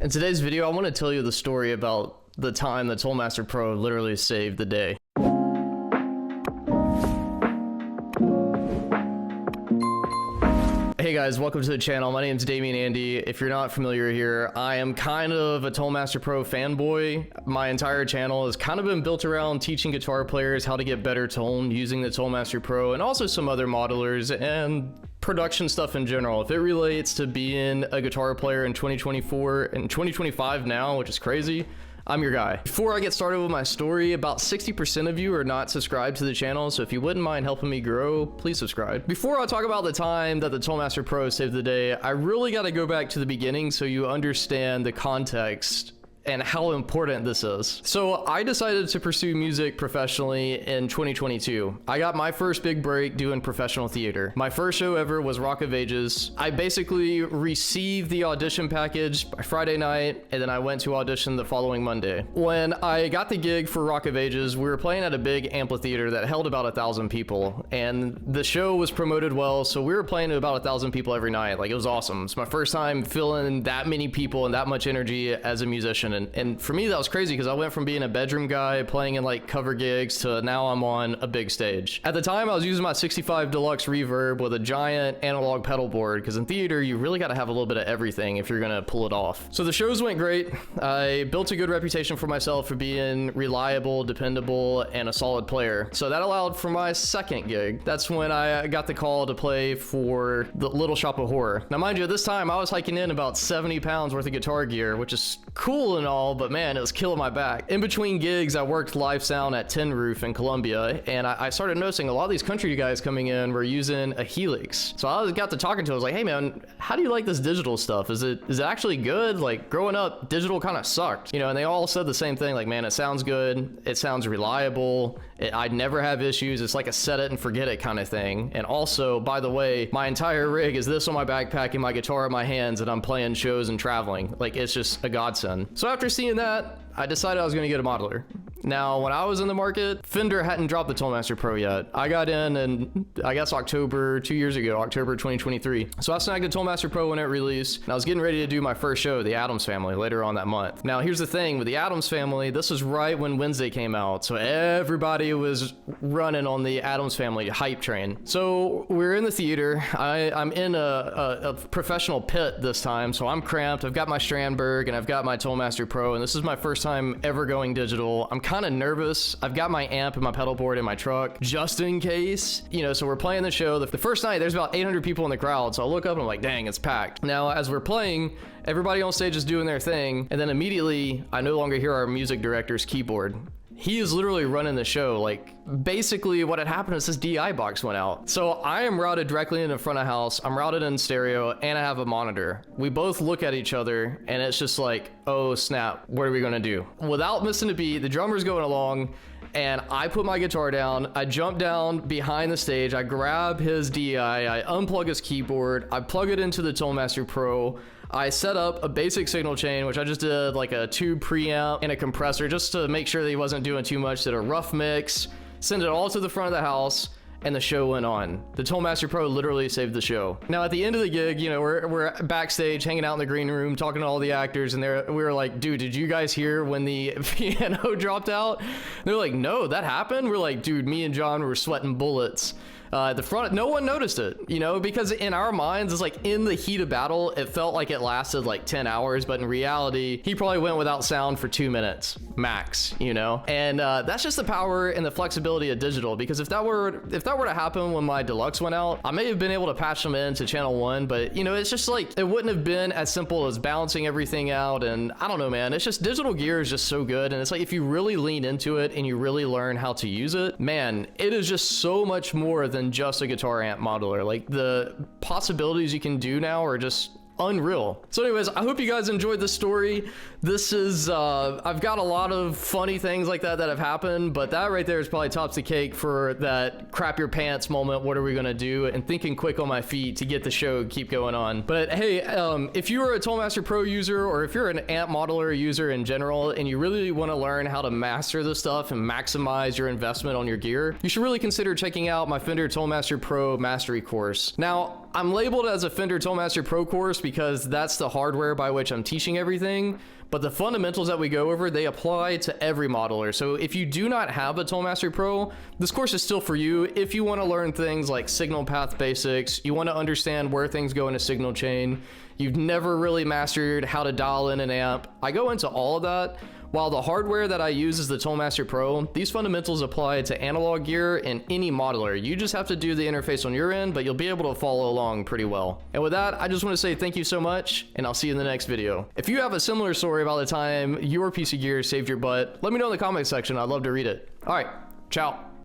In today's video, I want to tell you the story about the time the Toolmaster Pro literally saved the day. Hey guys, welcome to the channel. My name is Damion Andy. If you're not familiar here, I am kind of a Toolmaster Pro fanboy. My entire channel has kind of been built around teaching guitar players how to get better tone using the Toolmaster Pro and also some other modelers and production stuff in general. If it relates to being a guitar player in 2024 and 2025 now, which is crazy, I'm your guy. Before I get started with my story, about 60% of you are not subscribed to the channel, so if you wouldn't mind helping me grow, please subscribe. Before I talk about the time that the Toolmaster Pro saved the day, I really got to go back to the beginning so you understand the context and how important this is. So I decided to pursue music professionally in 2022. I got my first big break doing professional theater. My first show ever was Rock of Ages. I basically received the audition package by Friday night, and then I went to audition the following Monday. When I got the gig for Rock of Ages, we were playing at a big amphitheater that held about 1,000 people, and the show was promoted well, so we were playing to about 1,000 people every night. Like, it was awesome. It's my first time feeling that many people and that much energy as a musician. And for me, that was crazy because I went from being a bedroom guy playing in like cover gigs to now I'm on a big stage. At the time, I was using my 65 Deluxe Reverb with a giant analog pedal board because in theater, you really got to have a little bit of everything if you're going to pull it off. So the shows went great. I built a good reputation for myself for being reliable, dependable, and a solid player. So that allowed for my second gig. That's when I got the call to play for the Little Shop of Horror. Now, mind you, at this time, I was hiking in about 70 pounds worth of guitar gear, which is cool and all, but man, it was killing my back. In between gigs, I worked live sound at Tin Roof in Columbia, and I started noticing a lot of these country guys coming in were using a Helix. So I got to talking to them. I was like, hey man, how do you like this digital stuff? Is it actually good? Like, growing up, digital kind of sucked, you know, and they all said the same thing, like, man, it sounds good, it sounds reliable, I'd never have issues, it's like a set it and forget it kind of thing. And also, by the way, my entire rig is this on my backpack and my guitar in my hands, and I'm playing shows and traveling. Like, it's just a godsend. So after seeing that, I decided I was going to get a modeler. Now, when I was in the market, Fender hadn't dropped the Toolmaster Pro yet. I got in I guess October 2 years ago, October 2023. So I snagged the Toolmaster Pro when it released, and I was getting ready to do my first show, the Addams Family, later on that month. Now, here's the thing with the Addams Family, this was right when Wednesday came out, so everybody was running on the Addams Family hype train. So we're in the theater. I'm in a professional pit this time, so I'm cramped. I've got my Strandberg, and I've got my Toolmaster Pro, and this is my first time ever going digital. I'm kind of nervous. I've got my amp and my pedal board in my truck just in case, you know. So we're playing the show. The first night, there's about 800 people in the crowd. So I look up and I'm like, dang, it's packed. Now, as we're playing, everybody on stage is doing their thing. And then immediately, I no longer hear our music director's keyboard. He is literally running the show. Like, basically what had happened is this DI box went out. So I am routed directly in the front of house. I'm routed in stereo, and I have a monitor. We both look at each other, and it's just like, oh snap, what are we gonna do? Without missing a beat, the drummer's going along, and I put my guitar down. I jump down behind the stage. I grab his DI. I unplug his keyboard. I plug it into the Toolmaster Pro. I set up a basic signal chain, which I just did like a tube preamp and a compressor just to make sure that he wasn't doing too much. Did a rough mix, send it all to the front of the house, and the show went on. The Toolmaster Pro literally saved the show. Now, at the end of the gig, you know, we're backstage hanging out in the green room, talking to all the actors, and we were like, dude, did you guys hear when the piano dropped out? They're like, no, that happened? We're like, dude, me and John were sweating bullets. The front, no one noticed it, you know, because in our minds, it's like in the heat of battle, it felt like it lasted like 10 hours, but in reality, he probably went without sound for 2 minutes max, you know. And that's just the power and the flexibility of digital, because if that were to happen when my Deluxe went out, I may have been able to patch them into channel 1, but you know, it's just like, it wouldn't have been as simple as balancing everything out. And I don't know, man, it's just, digital gear is just so good. And it's like, if you really lean into it and you really learn how to use it, man, it is just so much more than just a guitar amp modeler. Like, the possibilities you can do now are just unreal. So anyways, I hope you guys enjoyed this story. This is I've got a lot of funny things like that have happened, but that right there is probably tops the cake for that crap your pants moment, what are we gonna do, and thinking quick on my feet to get the show keep going on. But hey, if you are a Toolmaster Pro user, or if you're an amp modeler user in general, and you really want to learn how to master this stuff and maximize your investment on your gear, you should really consider checking out my Fender Toolmaster Pro Mastery course. Now, I'm labeled as a Fender Toolmaster Pro course because that's the hardware by which I'm teaching everything, but the fundamentals that we go over, they apply to every modeler. So if you do not have a Toolmaster Pro, this course is still for you. If you want to learn things like signal path basics, you want to understand where things go in a signal chain, you've never really mastered how to dial in an amp, I go into all of that. While the hardware that I use is the Toolmaster Pro, these fundamentals apply to analog gear and any modeler. You just have to do the interface on your end, but you'll be able to follow along pretty well. And with that, I just want to say thank you so much, and I'll see you in the next video. If you have a similar story about the time your piece of gear saved your butt, let me know in the comment section. I'd love to read it. All right, ciao.